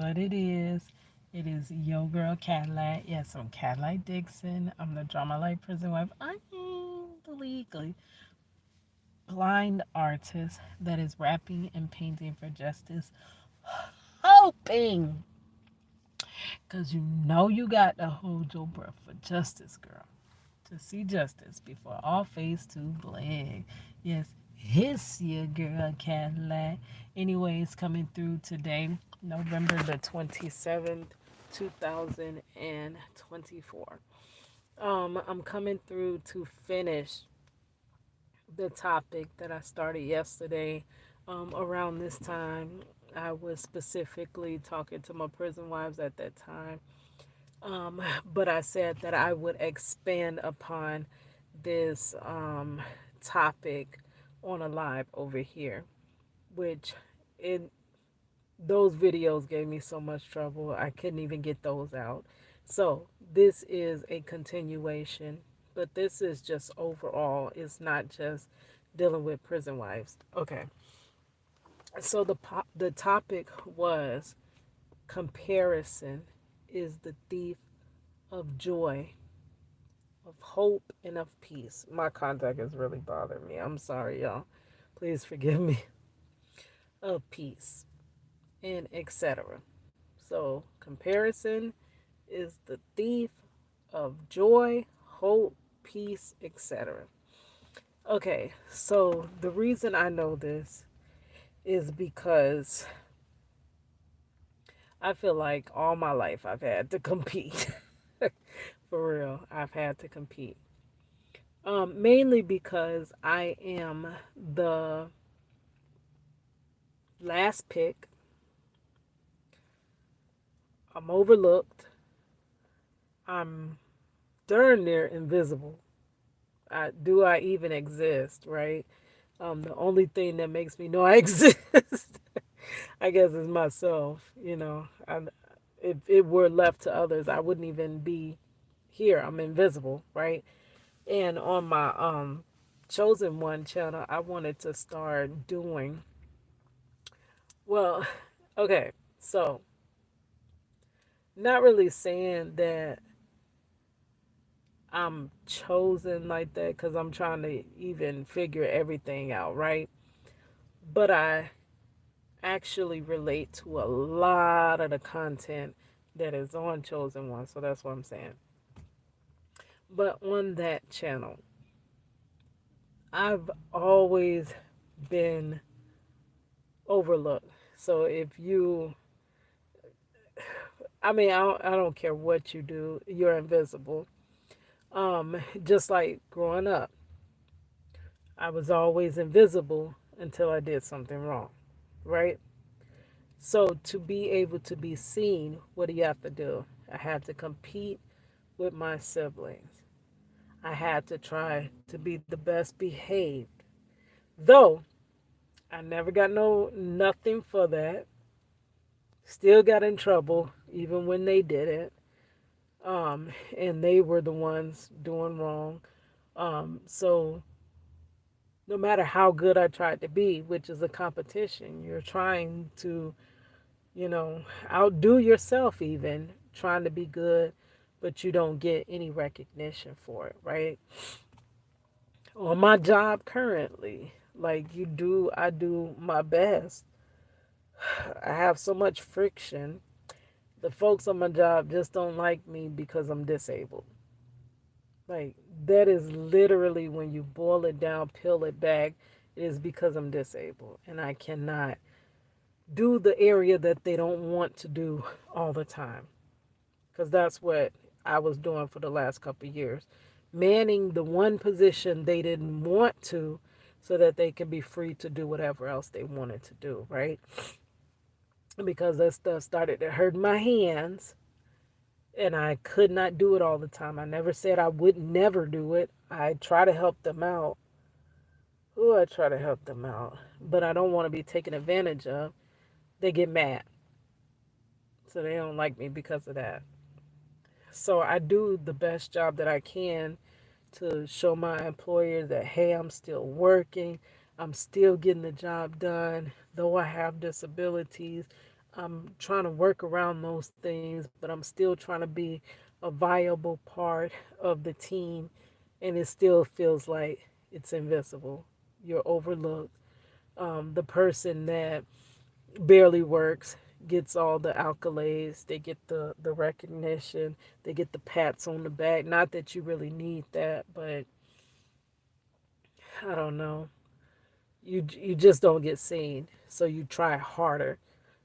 what it is. It is Yo Girl Cadillac. Yes, I'm Cadillac Dixon. I'm the Drama Life Prison Wife. I am the legally blind artist that is rapping and painting for justice, hoping, because you know you got to hold your breath for justice, girl. To see justice before all face to black. Yes, it's your girl Cadillac. Anyways, coming through today, November the 27th, 2024. I'm coming through to finish the topic that I started yesterday. Around this time, I was specifically talking to my prison wives at that time. But I said that I would expand upon this topic on a live over here, which it those videos gave me so much trouble. I couldn't even get those out. So this is a continuation, but this is just overall. It's not just dealing with prison wives. Okay. So the topic was comparison is the thief of joy, of hope, and of peace. My contact is really bothering me. I'm sorry, y'all. Please forgive me. Of peace and etc. So, comparison is the thief of joy, hope, peace, etc. Okay, so the reason I know this is because I feel like all my life I've had to compete. For real, I've had to compete. Mainly because I am the last pick. I'm overlooked. I'm darn near invisible. Do I even exist, right? The only thing that makes me know I exist, I guess, is myself. If it were left to others, I wouldn't even be here. I'm invisible, right? And on my chosen one channel, I wanted to start doing well. Okay, so not really saying that I'm chosen like that because I'm trying to even figure everything out, right? But I actually relate to a lot of the content that is on Chosen One, so that's what I'm saying. But on that channel, I've always been overlooked. So if you, I don't care what you do, you're invisible. Just like growing up, I was always invisible until I did something wrong, right? So to be able to be seen, what do you have to do? I had to compete with my siblings. I had to try to be the best behaved. Though I never got nothing for that. Still got in trouble even when they did it. And they were the ones doing wrong. So no matter how good I tried to be, which is a competition, you're trying to, outdo yourself even trying to be good, but you don't get any recognition for it, right? On my job currently, like I do my best. I have so much friction. The folks on my job just don't like me because I'm disabled. Like, that is literally when you boil it down, peel it back, it is because I'm disabled and I cannot do the area that they don't want to do all the time. Because that's what I was doing for the last couple of years. Manning the one position they didn't want to so that they can be free to do whatever else they wanted to do, right? Because that stuff started to hurt my hands and I could not do it all the time. I never said I would never do it. I try to help them out. Oh, I try to help them out. But I don't want to be taken advantage of. They get mad. So they don't like me because of that. So I do the best job that I can to show my employer that, hey, I'm still working. I'm still getting the job done. Though I have disabilities, I'm trying to work around those things, but I'm still trying to be a viable part of the team, and it still feels like it's invisible. You're overlooked. The person that barely works gets all the accolades, they get the recognition, they get the pats on the back. Not that you really need that, but I don't know. You just don't get seen, so you try harder.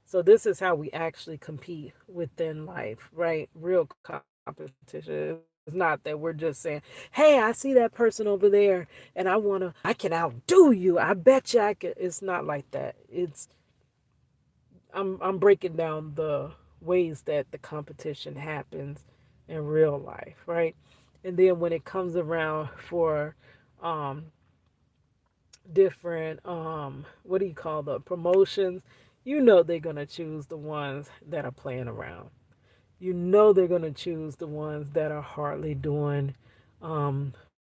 So this is how we actually compete within life, right? Real competition. It's not that we're just saying, "Hey, I see that person over there, and I can outdo you. I bet you I can." It's not like that. I'm breaking down the ways that the competition happens in real life, right? And then when it comes around for um, different what do you call the promotions, you know they're gonna choose the ones that are playing around. You know they're gonna choose the ones that are hardly doing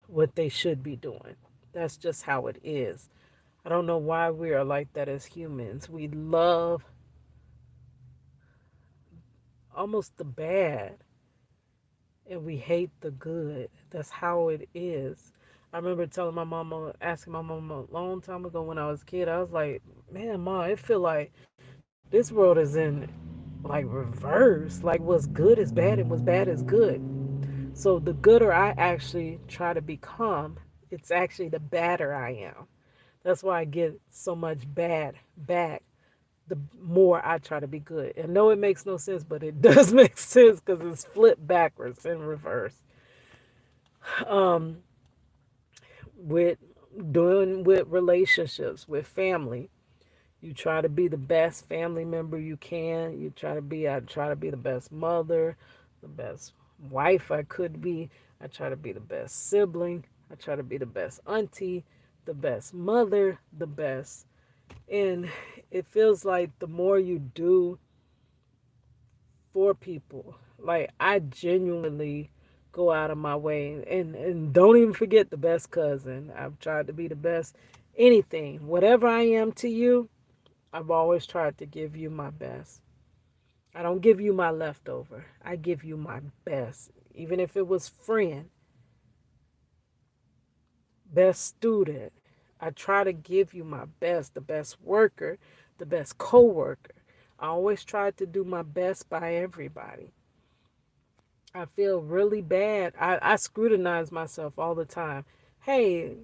what they should be doing. That's just how it is. I don't know why we are like that as humans. We love almost the bad and we hate the good. That's how it is. I remember telling my mama, asking my mama a long time ago when I was a kid, I was like, man, ma, it feel like this world is in like reverse. Like what's good is bad and what's bad is good. So the gooder I actually try to become, it's actually the badder I am. That's why I get so much bad back the more I try to be good. And no, it makes no sense, but it does make sense because it's flipped backwards in reverse. Um, with doing with relationships, with family, you try to be the best family member you can. I try to be the best mother, the best wife I could be. I try to be the best sibling. I try to be the best auntie, the best mother, the best. And it feels like the more you do for people. Like I genuinely go out of my way and don't even forget the best cousin. I've tried to be the best anything. Whatever I am to you, I've always tried to give you my best. I don't give you my leftover. I give you my best. Even if it was friend, best student, I try to give you my best, the best worker, the best co-worker. I always try to do my best by everybody. I feel really bad. I scrutinize myself all the time. Hey,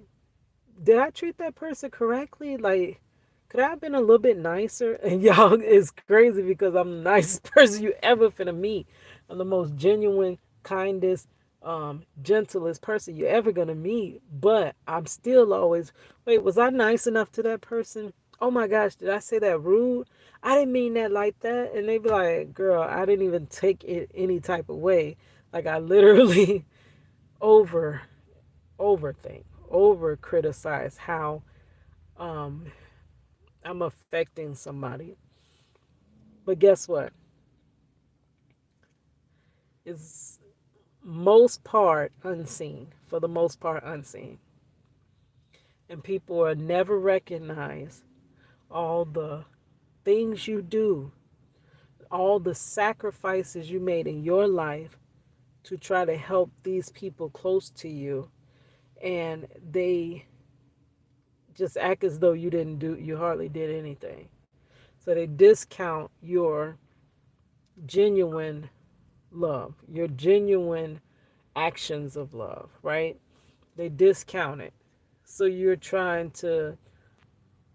did I treat that person correctly? Like, could I have been a little bit nicer? And y'all, it's crazy because I'm the nicest person you ever finna meet. I'm the most genuine, kindest, gentlest person you're ever gonna meet. But I'm still always, wait, was I nice enough to that person? Oh my gosh, did I say that rude? I didn't mean that like that. And they be like, girl, I didn't even take it any type of way. Like I literally over overthink, over criticize how um I'm affecting somebody. But guess what? It's most part unseen, for the most part unseen. And people are never recognize all the things you do, all the sacrifices you made in your life to try to help these people close to you. And they just act as though you hardly did anything. So they discount your genuine love, your genuine actions of love, right? They discount it. So you're trying to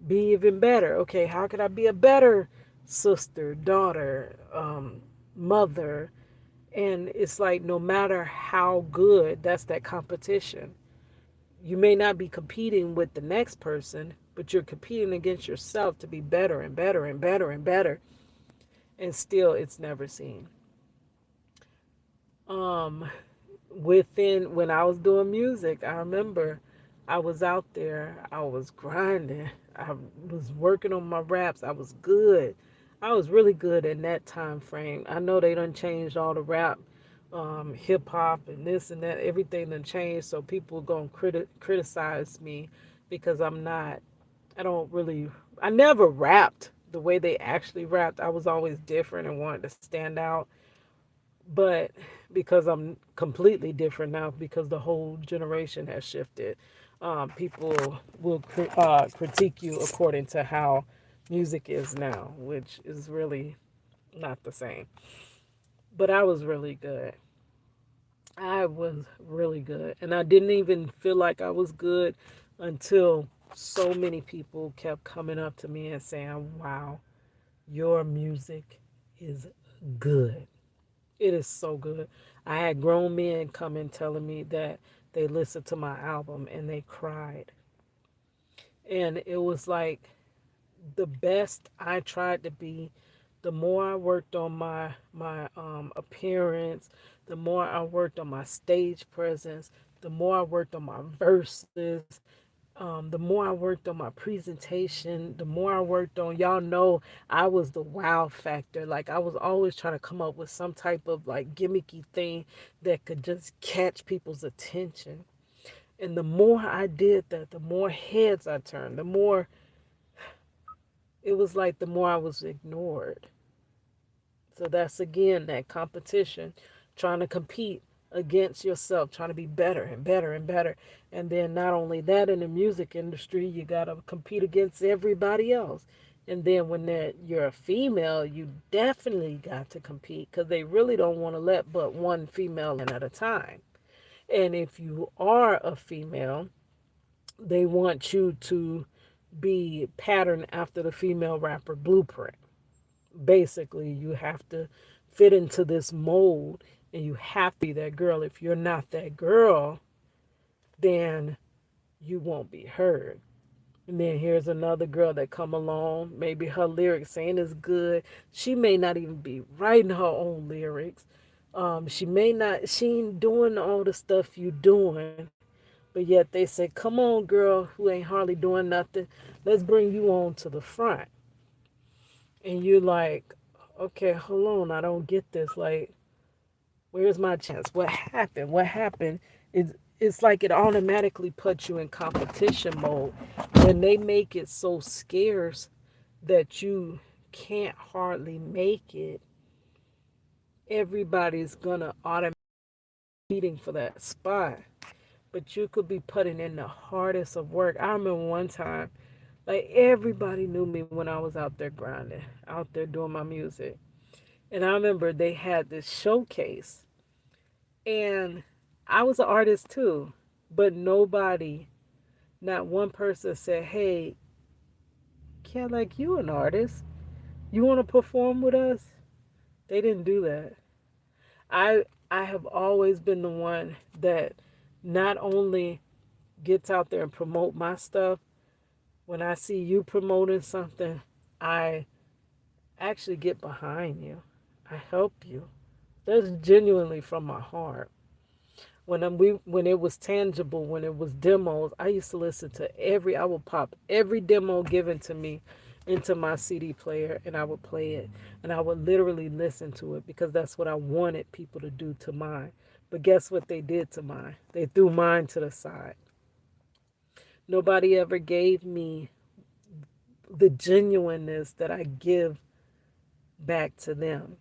be even better. Okay, how could I be a better sister, daughter, mother? And it's like no matter how good, that's that competition. You may not be competing with the next person, but you're competing against yourself to be better and better and better and better. And still, it's never seen. Um, Within when I was doing music, I remember I was out there, I was grinding, I was working on my raps, I was good. I was really good in that time frame. I know they done changed all the rap, hip hop and this and that, everything done changed, so people gonna criticize me because I don't really, I never rapped the way they actually rapped, I was always different and wanted to stand out. But because I'm completely different now, because the whole generation has shifted, people will critique you according to how music is now, which is really not the same. But I was really good. I was really good. And I didn't even feel like I was good until so many people kept coming up to me and saying, wow, your music is good. It is so good. I had grown men come in telling me that they listened to my album and they cried. And it was like the best I tried to be, the more I worked on my appearance, the more I worked on my stage presence, the more I worked on my verses, the more I worked on my presentation, the more I worked on, y'all know, I was the wow factor. Like I was always trying to come up with some type of like gimmicky thing that could just catch people's attention. And the more I did that, the more heads I turned, the more it was like the more I was ignored. So that's again that competition, trying to compete against yourself, trying to be better and better and better. And then not only that, in the music industry, you got to compete against everybody else. And then when you're a female, you definitely got to compete because they really don't want to let but one female in at a time. And if you are a female, they want you to be patterned after the female rapper blueprint. Basically, you have to fit into this mold and you have to be that girl. If you're not that girl, then you won't be heard. And then here's another girl that come along, maybe her lyrics ain't as good, she may not even be writing her own lyrics, she ain't doing all the stuff you doing, but yet they say, come on girl who ain't hardly doing nothing, let's bring you on to the front. And you're like, okay, hold on, I don't get this. Like, where's my chance? What happened? What happened? It's like it automatically puts you in competition mode. And they make it so scarce that you can't hardly make it. Everybody's gonna automatically competing for that spot. But you could be putting in the hardest of work. I remember one time, like everybody knew me when I was out there grinding, out there doing my music. And I remember they had this showcase, and I was an artist too, but nobody, not one person said, hey, can't like you an artist. You want to perform with us? They didn't do that. I I have always been the one that not only gets out there and promote my stuff. When I see you promoting something, I actually get behind you. I help you. That's genuinely from my heart. When it was tangible, when it was demos, I used to listen to I would pop every demo given to me into my CD player and I would play it and I would literally listen to it because that's what I wanted people to do to mine. But guess what they did to mine? They threw mine to the side. Nobody ever gave me the genuineness that I give back to them.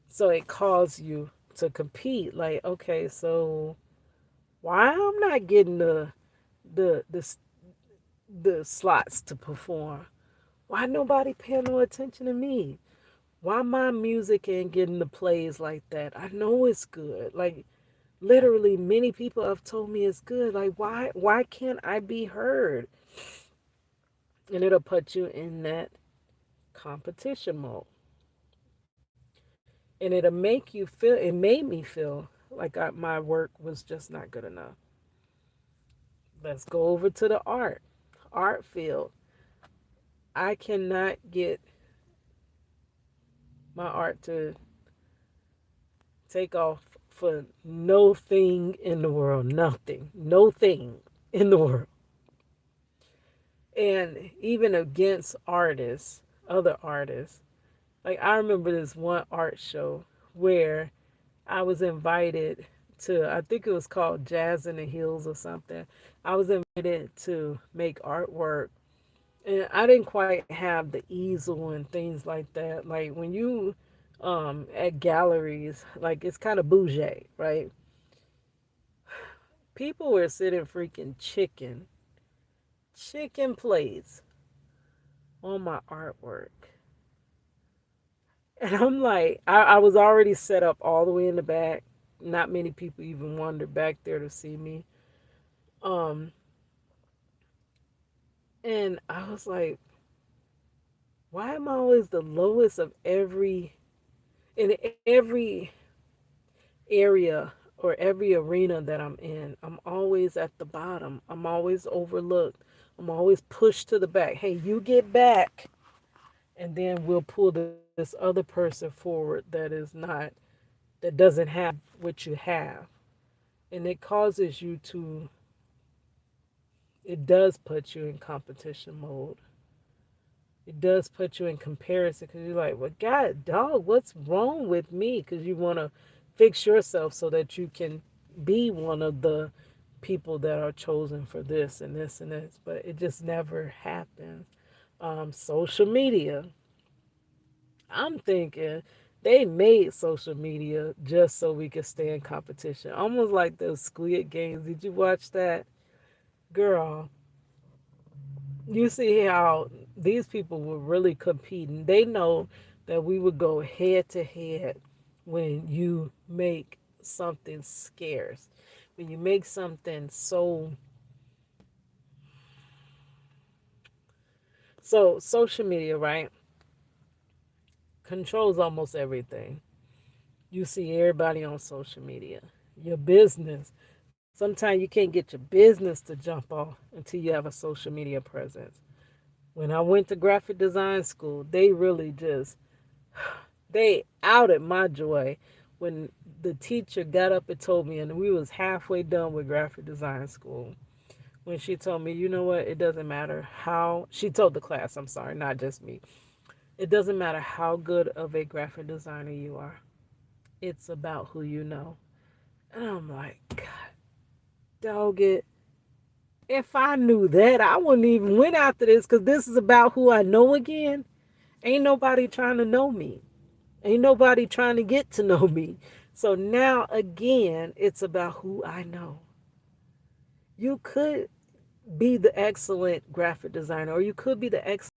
So it calls you to compete. Like, okay, so why I'm not getting the the the slots to perform? Why nobody paying no attention to me? Why my music ain't getting the plays like that? I know it's good. Like literally many people have told me it's good. Like why can't I be heard? And it'll put you in that competition mode. And it'll make you feel, it made me feel like my work was just not good enough. Let's go over to the art field. I cannot get my art to take off for no thing in the world. Nothing. No thing in the world. And even against artists, other artists, like I remember this one art show where I was invited to, I think it was called Jazz in the Hills or something. I was invited to make artwork And I didn't quite have the easel and things like that. Like when you at galleries, like it's kind of bougie, right? People were sitting freaking chicken plates on my artwork. And I'm like, I was already set up all the way in the back. Not many people even wandered back there to see me. Um, and I was like, why am I always the lowest of in every area or every arena that I'm in? I'm always at the bottom. I'm always overlooked. I'm always pushed to the back. Hey, you get back. And then we'll pull this other person forward that doesn't have what you have. And it causes you to, it does put you in competition mode. It does put you in comparison because you're like, well, God, dog, what's wrong with me? Because you want to fix yourself so that you can be one of the people that are chosen for this and this and this. But it just never happens. Social media, I'm thinking they made social media just so we could stay in competition. Almost like those Squid Games. Did you watch that? Girl, you see how these people were really competing. They know that we would go head to head when you make something scarce. When you make something so social media, right? Controls almost everything. You see everybody on social media. Your business. Sometimes you can't get your business to jump off until you have a social media presence. When I went to graphic design school, they really just they outed my joy when the teacher got up and told me, and we was halfway done with graphic design school, when she told me, you know what, it doesn't matter how, she told the class, I'm sorry, not just me, it doesn't matter how good of a graphic designer you are, it's about who you know. And I'm like, God, dog it. If I knew that, I wouldn't even went after this because this is about who I know again. Ain't nobody trying to know me. Ain't nobody trying to get to know me. So now again, it's about who I know. You could be the excellent graphic designer, or you could be the excellent